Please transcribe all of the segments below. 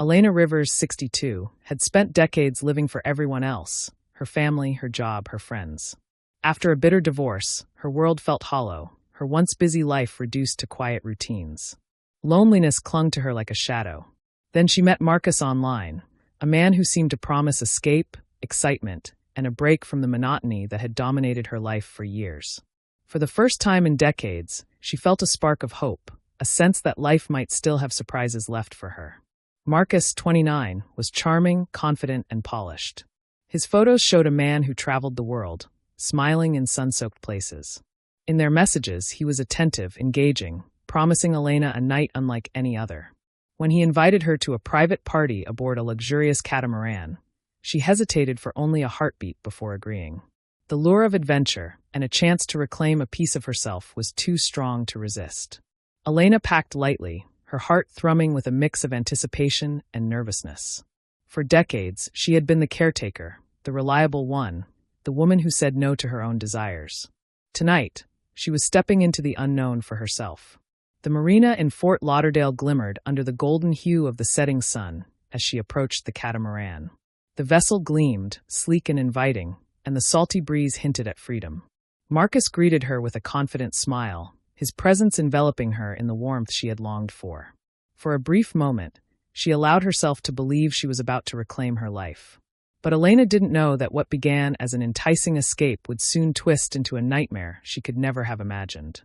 Elena Rivers, 62, had spent decades living for everyone else, her family, her job, her friends. After a bitter divorce, her world felt hollow, her once busy life reduced to quiet routines. Loneliness clung to her like a shadow. Then she met Marcus online, a man who seemed to promise escape, excitement, and a break from the monotony that had dominated her life for years. For the first time in decades, she felt a spark of hope, a sense that life might still have surprises left for her. Marcus, 29, was charming, confident, and polished. His photos showed a man who traveled the world, smiling in sun-soaked places. In their messages, he was attentive, engaging, promising Elena a night unlike any other. When he invited her to a private party aboard a luxurious catamaran, she hesitated for only a heartbeat before agreeing. The lure of adventure and a chance to reclaim a piece of herself was too strong to resist. Elena packed lightly, her heart thrumming with a mix of anticipation and nervousness. For decades, she had been the caretaker, the reliable one, the woman who said no to her own desires. Tonight, she was stepping into the unknown for herself. The marina in Fort Lauderdale glimmered under the golden hue of the setting sun as she approached the catamaran. The vessel gleamed, sleek and inviting, and the salty breeze hinted at freedom. Marcus greeted her with a confident smile, his presence enveloping her in the warmth she had longed for. For a brief moment, she allowed herself to believe she was about to reclaim her life. But Elena didn't know that what began as an enticing escape would soon twist into a nightmare she could never have imagined.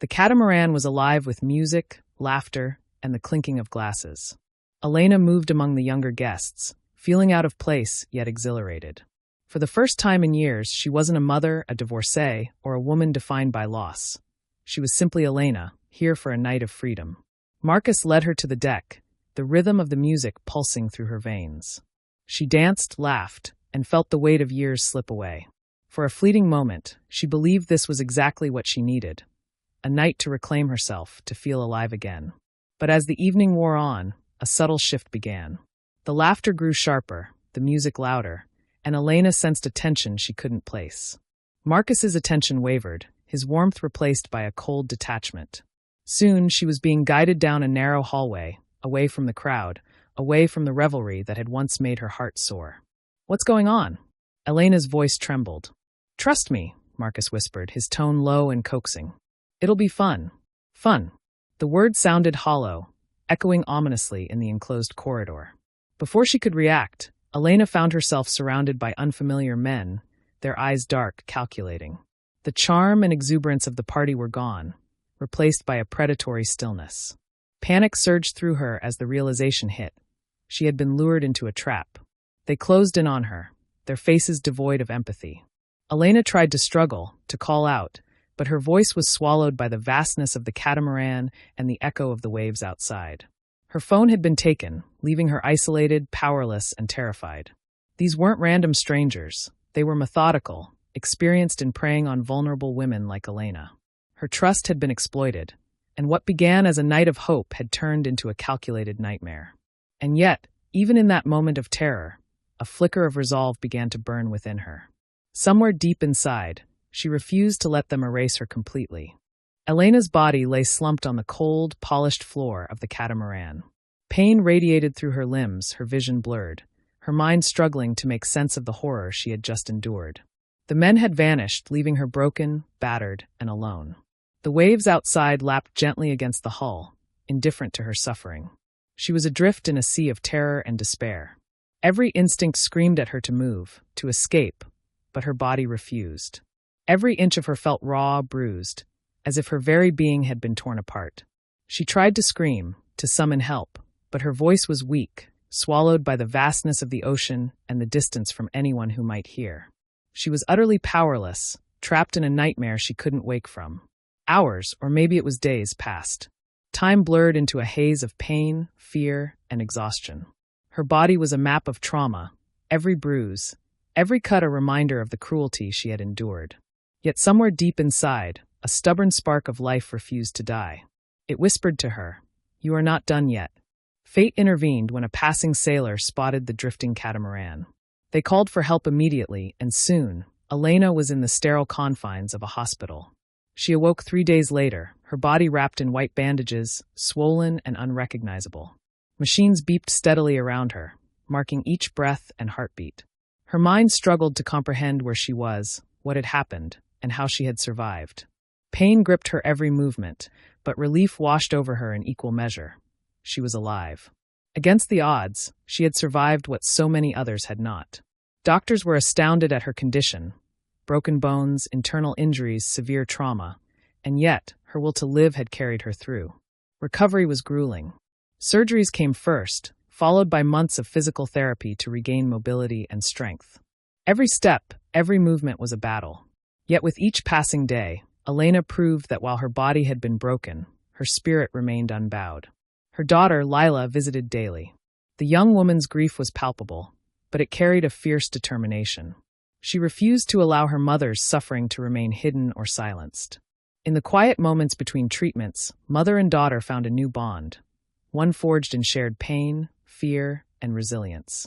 The catamaran was alive with music, laughter, and the clinking of glasses. Elena moved among the younger guests, feeling out of place yet exhilarated. For the first time in years, she wasn't a mother, a divorcee, or a woman defined by loss. She was simply Elena, here for a night of freedom. Marcus led her to the deck, the rhythm of the music pulsing through her veins. She danced, laughed, and felt the weight of years slip away. For a fleeting moment, she believed this was exactly what she needed. A night to reclaim herself, to feel alive again. But as the evening wore on, a subtle shift began. The laughter grew sharper, the music louder, and Elena sensed a tension she couldn't place. Marcus's attention wavered, his warmth replaced by a cold detachment. Soon she was being guided down a narrow hallway, away from the crowd, away from the revelry that had once made her heart soar. "What's going on?" Elena's voice trembled. "Trust me," Marcus whispered, his tone low and coaxing. "It'll be fun. Fun." The word sounded hollow, echoing ominously in the enclosed corridor. Before she could react, Elena found herself surrounded by unfamiliar men, their eyes dark, calculating. The charm and exuberance of the party were gone, replaced by a predatory stillness. Panic surged through her as the realization hit. She had been lured into a trap. They closed in on her, their faces devoid of empathy. Elena tried to struggle, to call out, but her voice was swallowed by the vastness of the catamaran and the echo of the waves outside. Her phone had been taken, leaving her isolated, powerless, and terrified. These weren't random strangers. They were methodical, experienced in preying on vulnerable women like Elena. Her trust had been exploited, and what began as a night of hope had turned into a calculated nightmare. And yet, even in that moment of terror, a flicker of resolve began to burn within her. Somewhere deep inside, she refused to let them erase her completely. Elena's body lay slumped on the cold, polished floor of the catamaran. Pain radiated through her limbs, her vision blurred, her mind struggling to make sense of the horror she had just endured. The men had vanished, leaving her broken, battered, and alone. The waves outside lapped gently against the hull, indifferent to her suffering. She was adrift in a sea of terror and despair. Every instinct screamed at her to move, to escape, but her body refused. Every inch of her felt raw, bruised, as if her very being had been torn apart. She tried to scream, to summon help, but her voice was weak, swallowed by the vastness of the ocean and the distance from anyone who might hear. She was utterly powerless, trapped in a nightmare she couldn't wake from. Hours, or maybe it was days, passed. Time blurred into a haze of pain, fear, and exhaustion. Her body was a map of trauma, every bruise, every cut a reminder of the cruelty she had endured. Yet somewhere deep inside, a stubborn spark of life refused to die. It whispered to her, "You are not done yet." Fate intervened when a passing sailor spotted the drifting catamaran. They called for help immediately, and soon, Elena was in the sterile confines of a hospital. She awoke 3 days later, her body wrapped in white bandages, swollen and unrecognizable. Machines beeped steadily around her, marking each breath and heartbeat. Her mind struggled to comprehend where she was, what had happened, and how she had survived. Pain gripped her every movement, but relief washed over her in equal measure. She was alive. Against the odds, she had survived what so many others had not. Doctors were astounded at her condition: broken bones, internal injuries, severe trauma, and yet her will to live had carried her through. Recovery was grueling. Surgeries came first, followed by months of physical therapy to regain mobility and strength. Every step, every movement was a battle. Yet with each passing day, Elena proved that while her body had been broken, her spirit remained unbowed. Her daughter, Lila, visited daily. The young woman's grief was palpable, but it carried a fierce determination. She refused to allow her mother's suffering to remain hidden or silenced. In the quiet moments between treatments, mother and daughter found a new bond, one forged in shared pain, fear, and resilience.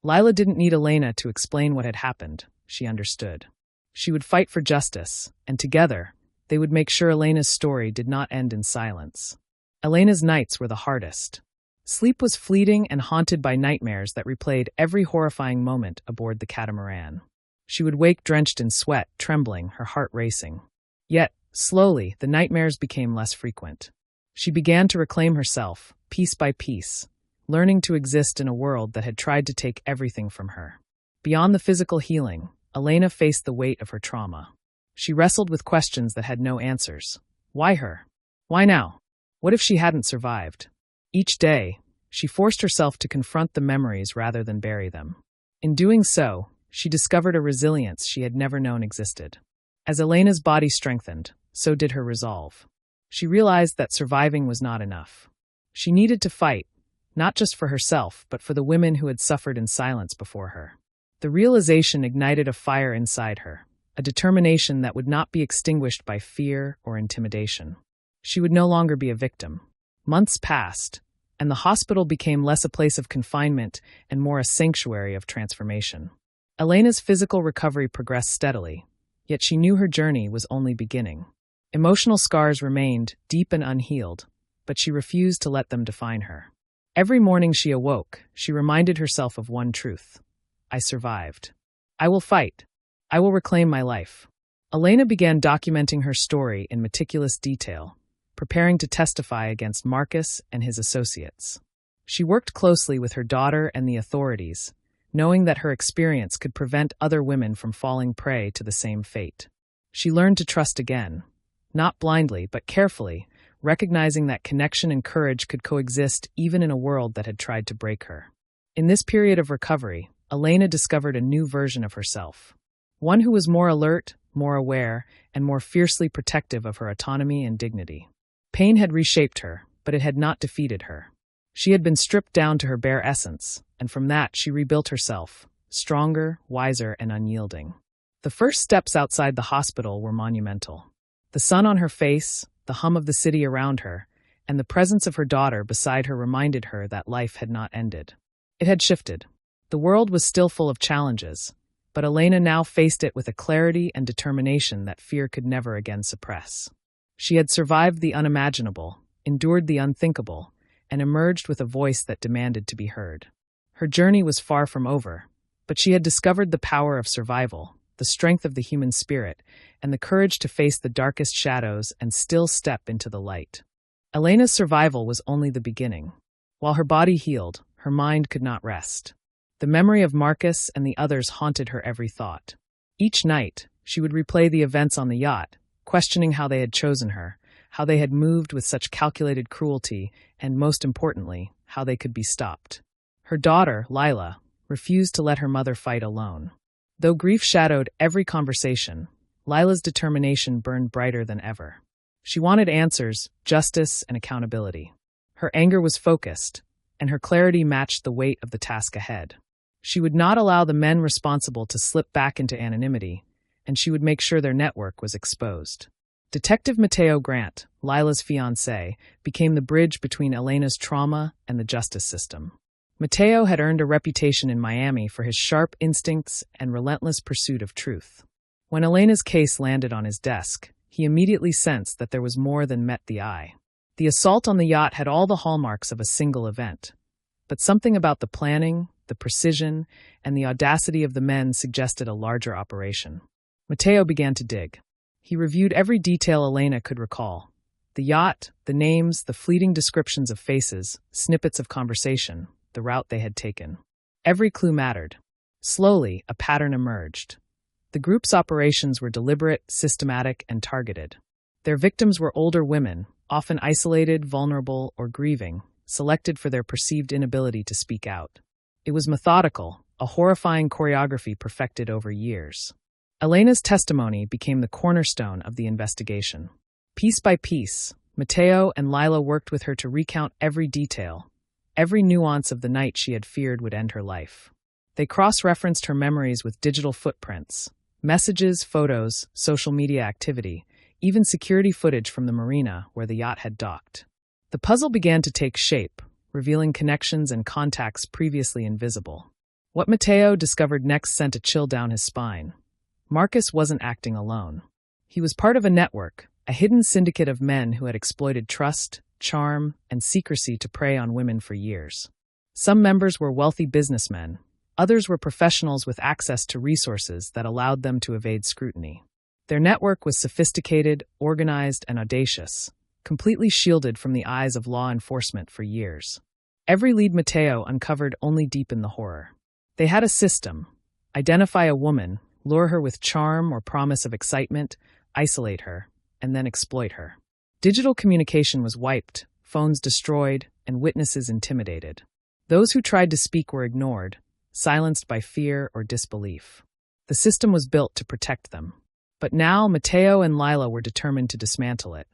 Lila didn't need Elena to explain what had happened. She understood. She would fight for justice, and together, they would make sure Elena's story did not end in silence. Elena's nights were the hardest. Sleep was fleeting and haunted by nightmares that replayed every horrifying moment aboard the catamaran. She would wake drenched in sweat, trembling, her heart racing. Yet, slowly, the nightmares became less frequent. She began to reclaim herself, piece by piece, learning to exist in a world that had tried to take everything from her. Beyond the physical healing, Elena faced the weight of her trauma. She wrestled with questions that had no answers. Why her? Why now? What if she hadn't survived? Each day, she forced herself to confront the memories rather than bury them. In doing so, she discovered a resilience she had never known existed. As Elena's body strengthened, so did her resolve. She realized that surviving was not enough. She needed to fight, not just for herself, but for the women who had suffered in silence before her. The realization ignited a fire inside her, a determination that would not be extinguished by fear or intimidation. She would no longer be a victim. Months passed, and the hospital became less a place of confinement and more a sanctuary of transformation. Elena's physical recovery progressed steadily, yet she knew her journey was only beginning. Emotional scars remained, deep and unhealed, but she refused to let them define her. Every morning she awoke, she reminded herself of one truth: I survived. I will fight. I will reclaim my life. Elena began documenting her story in meticulous detail, preparing to testify against Marcus and his associates. She worked closely with her daughter and the authorities, knowing that her experience could prevent other women from falling prey to the same fate. She learned to trust again, not blindly but carefully, recognizing that connection and courage could coexist even in a world that had tried to break her. In this period of recovery, Elena discovered a new version of herself, one who was more alert, more aware, and more fiercely protective of her autonomy and dignity. Pain had reshaped her, but it had not defeated her. She had been stripped down to her bare essence, and from that she rebuilt herself, stronger, wiser, and unyielding. The first steps outside the hospital were monumental. The sun on her face, the hum of the city around her, and the presence of her daughter beside her reminded her that life had not ended. It had shifted. The world was still full of challenges, but Elena now faced it with a clarity and determination that fear could never again suppress. She had survived the unimaginable, endured the unthinkable, and emerged with a voice that demanded to be heard. Her journey was far from over, but she had discovered the power of survival, the strength of the human spirit, and the courage to face the darkest shadows and still step into the light. Elena's survival was only the beginning. While her body healed, her mind could not rest. The memory of Marcus and the others haunted her every thought. Each night, she would replay the events on the yacht, questioning how they had chosen her, how they had moved with such calculated cruelty, and most importantly, how they could be stopped. Her daughter, Lila, refused to let her mother fight alone. Though grief shadowed every conversation, Lila's determination burned brighter than ever. She wanted answers, justice, and accountability. Her anger was focused, and her clarity matched the weight of the task ahead. She would not allow the men responsible to slip back into anonymity, and she would make sure their network was exposed. Detective Mateo Grant, Lila's fiancé, became the bridge between Elena's trauma and the justice system. Mateo had earned a reputation in Miami for his sharp instincts and relentless pursuit of truth. When Elena's case landed on his desk, he immediately sensed that there was more than met the eye. The assault on the yacht had all the hallmarks of a single event, but something about the planning, the precision, and the audacity of the men suggested a larger operation. Matteo began to dig. He reviewed every detail Elena could recall. The yacht, the names, the fleeting descriptions of faces, snippets of conversation, the route they had taken. Every clue mattered. Slowly, a pattern emerged. The group's operations were deliberate, systematic, and targeted. Their victims were older women, often isolated, vulnerable, or grieving, selected for their perceived inability to speak out. It was methodical, a horrifying choreography perfected over years. Elena's testimony became the cornerstone of the investigation. Piece by piece, Matteo and Lila worked with her to recount every detail, every nuance of the night she had feared would end her life. They cross-referenced her memories with digital footprints, messages, photos, social media activity, even security footage from the marina where the yacht had docked. The puzzle began to take shape, revealing connections and contacts previously invisible. What Matteo discovered next sent a chill down his spine. Marcus wasn't acting alone. He was part of a network, a hidden syndicate of men who had exploited trust, charm, and secrecy to prey on women for years. Some members were wealthy businessmen. Others were professionals with access to resources that allowed them to evade scrutiny. Their network was sophisticated, organized, and audacious, completely shielded from the eyes of law enforcement for years. Every lead Matteo uncovered only deepened the horror. They had a system: identify a woman, lure her with charm or promise of excitement, isolate her, and then exploit her. Digital communication was wiped, phones destroyed, and witnesses intimidated. Those who tried to speak were ignored, silenced by fear or disbelief. The system was built to protect them. But now Matteo and Lila were determined to dismantle it.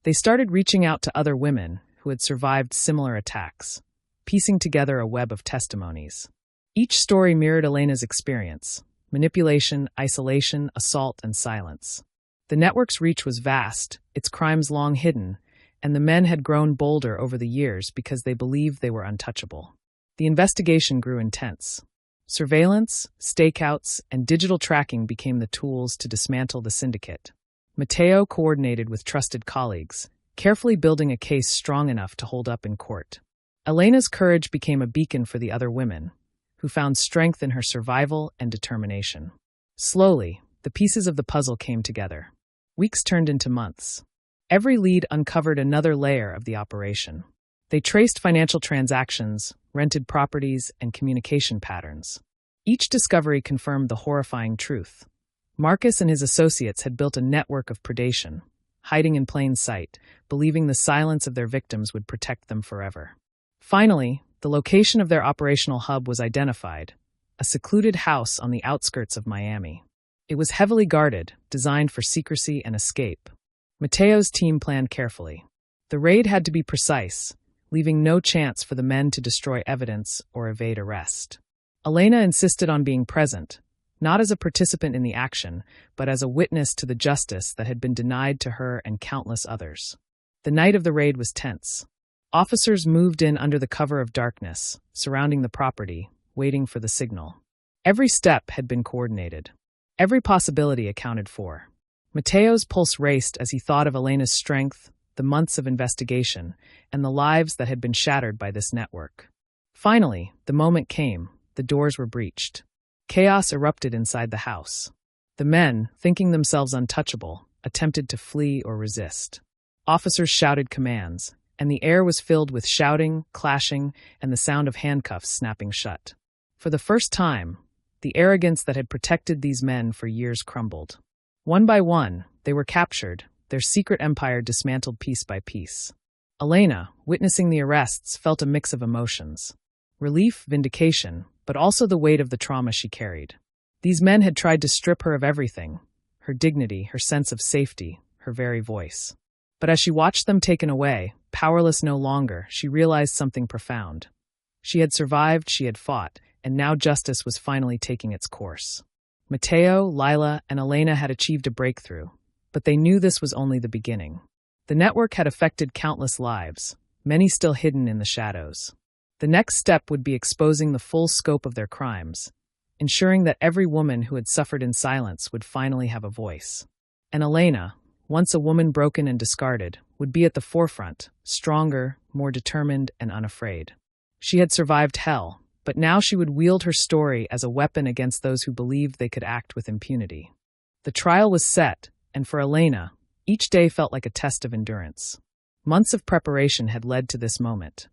They started reaching out to other women who had survived similar attacks, piecing together a web of testimonies. Each story mirrored Elena's experience: manipulation, isolation, assault, and silence. The network's reach was vast, its crimes long hidden, and the men had grown bolder over the years because they believed they were untouchable. The investigation grew intense. Surveillance, stakeouts, and digital tracking became the tools to dismantle the syndicate. Matteo coordinated with trusted colleagues, carefully building a case strong enough to hold up in court. Elena's courage became a beacon for the other women, who found strength in her survival and determination. Slowly, the pieces of the puzzle came together. Weeks turned into months. Every lead uncovered another layer of the operation. They traced financial transactions, rented properties, and communication patterns. Each discovery confirmed the horrifying truth. Marcus and his associates had built a network of predation, hiding in plain sight, believing the silence of their victims would protect them forever. Finally, the location of their operational hub was identified: a secluded house on the outskirts of Miami. It was heavily guarded, designed for secrecy and escape. Matteo's team planned carefully. The raid had to be precise, leaving no chance for the men to destroy evidence or evade arrest. Elena insisted on being present, not as a participant in the action, but as a witness to the justice that had been denied to her and countless others. The night of the raid was tense. Officers moved in under the cover of darkness, surrounding the property, waiting for the signal. Every step had been coordinated. Every possibility accounted for. Matteo's pulse raced as he thought of Elena's strength, the months of investigation, and the lives that had been shattered by this network. Finally, the moment came. The doors were breached. Chaos erupted inside the house. The men, thinking themselves untouchable, attempted to flee or resist. Officers shouted commands, and the air was filled with shouting, clashing, and the sound of handcuffs snapping shut. For the first time, the arrogance that had protected these men for years crumbled. One by one, they were captured, their secret empire dismantled piece by piece. Elena, witnessing the arrests, felt a mix of emotions: relief, vindication, but also the weight of the trauma she carried. These men had tried to strip her of everything: her dignity, her sense of safety, her very voice. But as she watched them taken away, powerless no longer, she realized something profound. She had survived, she had fought, and now justice was finally taking its course. Matteo, Lila, and Elena had achieved a breakthrough, but they knew this was only the beginning. The network had affected countless lives, many still hidden in the shadows. The next step would be exposing the full scope of their crimes, ensuring that every woman who had suffered in silence would finally have a voice. And Elena, once a woman broken and discarded, would be at the forefront, stronger, more determined, and unafraid. She had survived hell, but now she would wield her story as a weapon against those who believed they could act with impunity. The trial was set, and for Elena, each day felt like a test of endurance. Months of preparation had led to this moment.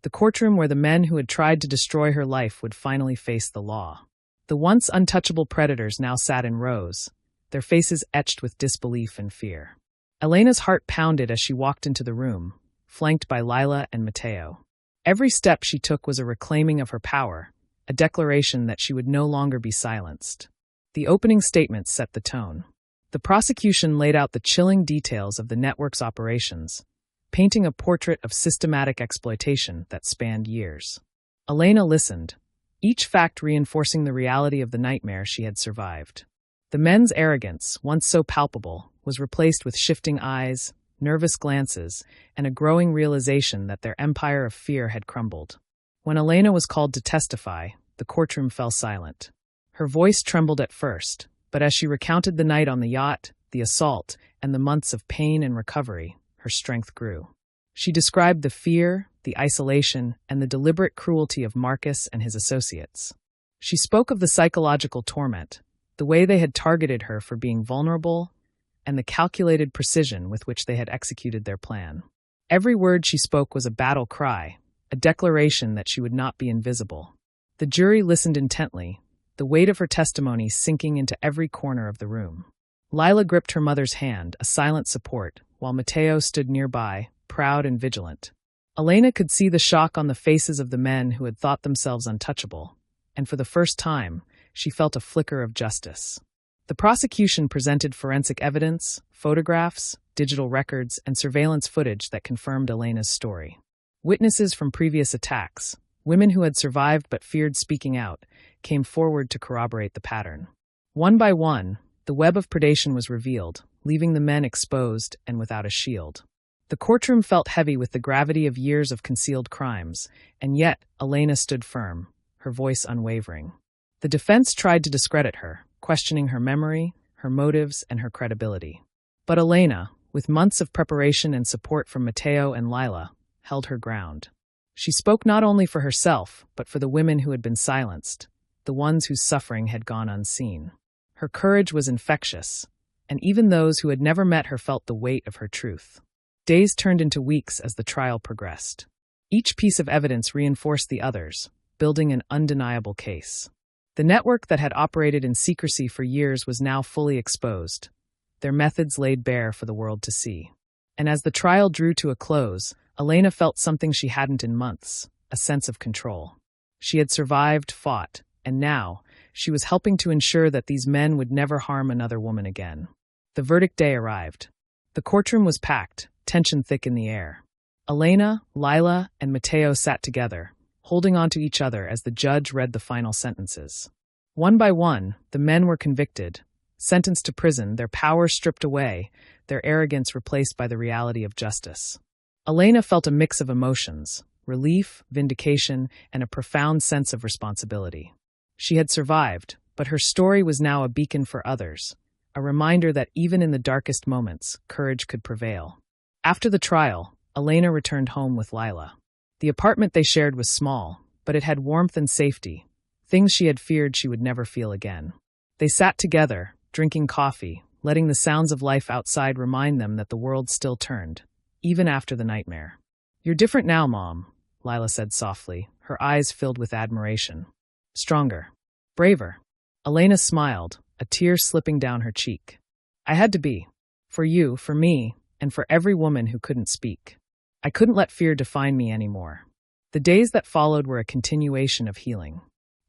The courtroom where the men who had tried to destroy her life would finally face the law. The once untouchable predators now sat in rows, their faces etched with disbelief and fear. Elena's heart pounded as she walked into the room, flanked by Lila and Mateo. Every step she took was a reclaiming of her power, a declaration that she would no longer be silenced. The opening statements set the tone. The prosecution laid out the chilling details of the network's operations, painting a portrait of systematic exploitation that spanned years. Elena listened, each fact reinforcing the reality of the nightmare she had survived. The men's arrogance, once so palpable, was replaced with shifting eyes, nervous glances, and a growing realization that their empire of fear had crumbled. When Elena was called to testify, the courtroom fell silent. Her voice trembled at first, but as she recounted the night on the yacht, the assault, and the months of pain and recovery, her strength grew. She described the fear, the isolation, and the deliberate cruelty of Marcus and his associates. She spoke of the psychological torment, the way they had targeted her for being vulnerable, and the calculated precision with which they had executed their plan. Every word she spoke was a battle cry, a declaration that she would not be invisible. The jury listened intently, the weight of her testimony sinking into every corner of the room. Lila gripped her mother's hand, a silent support, while Mateo stood nearby, proud and vigilant. Elena could see the shock on the faces of the men who had thought themselves untouchable, and for the first time, she felt a flicker of justice. The prosecution presented forensic evidence, photographs, digital records, and surveillance footage that confirmed Elena's story. Witnesses from previous attacks, women who had survived but feared speaking out, came forward to corroborate the pattern. One by one, the web of predation was revealed, leaving the men exposed and without a shield. The courtroom felt heavy with the gravity of years of concealed crimes, and yet Elena stood firm, her voice unwavering. The defense tried to discredit her, questioning her memory, her motives, and her credibility. But Elena, with months of preparation and support from Mateo and Lila, held her ground. She spoke not only for herself, but for the women who had been silenced, the ones whose suffering had gone unseen. Her courage was infectious, and even those who had never met her felt the weight of her truth. Days turned into weeks as the trial progressed. Each piece of evidence reinforced the others, building an undeniable case. The network that had operated in secrecy for years was now fully exposed, their methods laid bare for the world to see. And as the trial drew to a close, Elena felt something she hadn't in months, a sense of control. She had survived, fought, and now, she was helping to ensure that these men would never harm another woman again. The verdict day arrived. The courtroom was packed, tension thick in the air. Elena, Lila, and Mateo sat together, holding on to each other as the judge read the final sentences. One by one, the men were convicted, sentenced to prison, their power stripped away, their arrogance replaced by the reality of justice. Elena felt a mix of emotions, relief, vindication, and a profound sense of responsibility. She had survived, but her story was now a beacon for others, a reminder that even in the darkest moments, courage could prevail. After the trial, Elena returned home with Lila. The apartment they shared was small, but it had warmth and safety, things she had feared she would never feel again. They sat together, drinking coffee, letting the sounds of life outside remind them that the world still turned, even after the nightmare. "You're different now, Mom," Lila said softly, her eyes filled with admiration. "Stronger. Braver." Elena smiled, a tear slipping down her cheek. "I had to be. For you, for me, and for every woman who couldn't speak. I couldn't let fear define me anymore." The days that followed were a continuation of healing.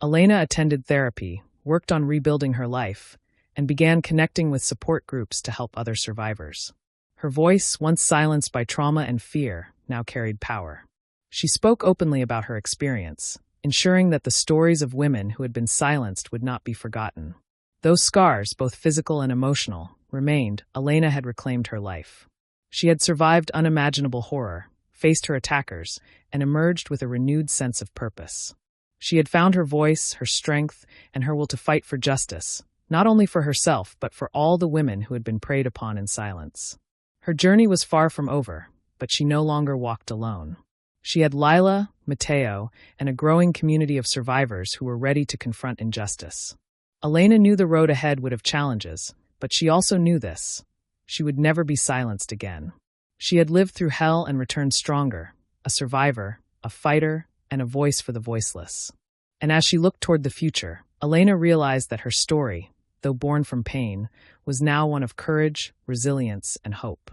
Elena attended therapy, worked on rebuilding her life, and began connecting with support groups to help other survivors. Her voice, once silenced by trauma and fear, now carried power. She spoke openly about her experience, ensuring that the stories of women who had been silenced would not be forgotten. Those scars, both physical and emotional, remained. Elena had reclaimed her life. She had survived unimaginable horror, faced her attackers, and emerged with a renewed sense of purpose. She had found her voice, her strength, and her will to fight for justice, not only for herself, but for all the women who had been preyed upon in silence. Her journey was far from over, but she no longer walked alone. She had Lila, Mateo, and a growing community of survivors who were ready to confront injustice. Elena knew the road ahead would have challenges, but she also knew this. She would never be silenced again. She had lived through hell and returned stronger, a survivor, a fighter, and a voice for the voiceless. And as she looked toward the future, Elena realized that her story, though born from pain, was now one of courage, resilience, and hope.